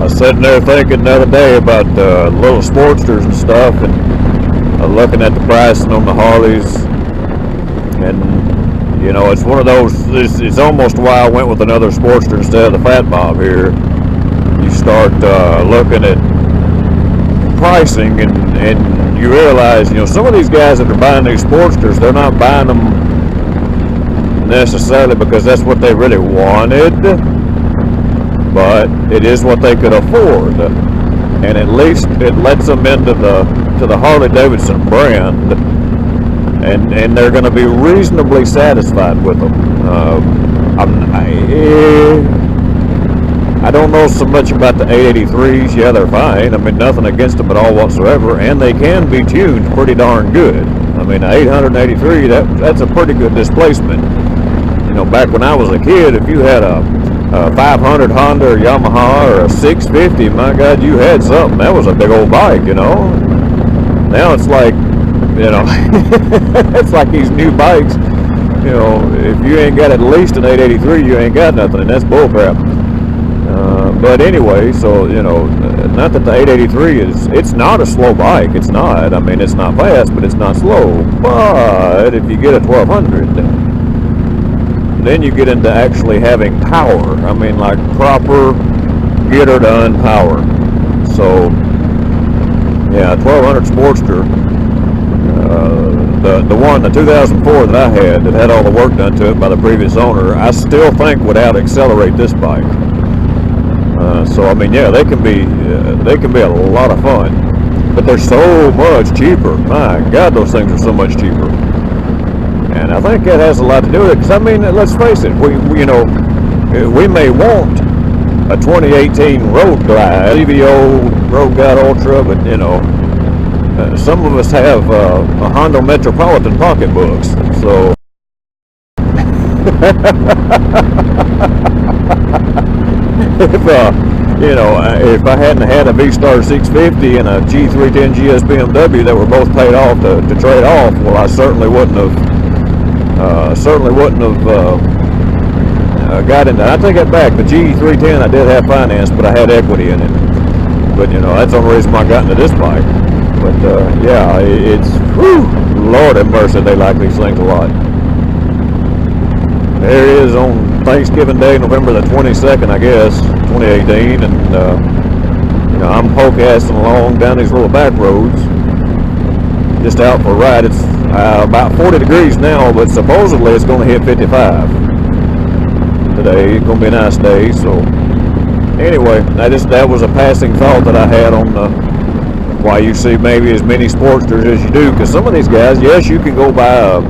I was sitting there thinking the other day about little Sportsters and stuff, and looking at the pricing on the Harleys, and you know, it's one of those. It's almost why I went with another Sportster instead of the Fat Bob here. You start looking at pricing, and you realize, you know, some of these guys that are buying these Sportsters, they're not buying them necessarily because that's what they really wanted, but it is what they could afford, and at least it lets them into the Harley Davidson brand, and they're going to be reasonably satisfied with them. I don't know so much about the 883s. Yeah, they're fine. I mean, nothing against them at all whatsoever, and they can be tuned pretty darn good. I mean, the 883, that's a pretty good displacement. You know, back when I was a kid, if you had a 500 Honda or Yamaha or a 650, my God, you had something. That was a big old bike, you know. Now it's like, you know, it's like these new bikes. You know, if you ain't got at least an 883, you ain't got nothing, and that's bullcrap. But anyway, so, you know, not that the 883 it's not a slow bike. It's not. I mean, it's not fast, but it's not slow. But if you get a 1200, then you get into actually having power. I mean, like proper get her done power. So, yeah, 1200 Sportster. The 2004 that I had all the work done to it by the previous owner, I still think would out accelerate this bike. So I mean, yeah, they can be a lot of fun, but they're so much cheaper. My God, those things are so much cheaper, and I think that has a lot to do with it. Because I mean, let's face it, we we may want a 2018 Road Glide, CVO Road Glide Ultra, but you know, some of us have a Honda Metropolitan pocketbooks, so. If I hadn't had a V-Star 650 and a G310 GS BMW that were both paid off to trade off, well, I certainly wouldn't have got into. I take it back. The G310 I did have finance, but I had equity in it. But you know, that's the only reason why I got into this bike. But yeah, it's Lord have mercy, they like these things a lot. There it is on Thanksgiving Day, November the 22nd, I guess, 2018, and you know, I'm poke-assing along down these little back roads, just out for a ride. It's about 40 degrees now, but supposedly it's going to hit 55 today. It's going to be a nice day. So anyway, that was a passing thought that I had on why you see maybe as many Sportsters as you do, because some of these guys, yes, you can go buy a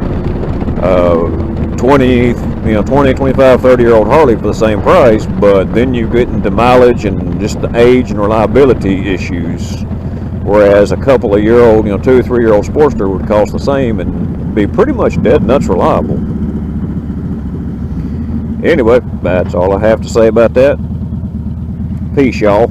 20, 25, 30-year-old Harley for the same price, but then you get into mileage and just the age and reliability issues, whereas a couple of year-old, 2 or 3-year-old Sportster would cost the same and be pretty much dead nuts reliable. Anyway, that's all I have to say about that. Peace, y'all.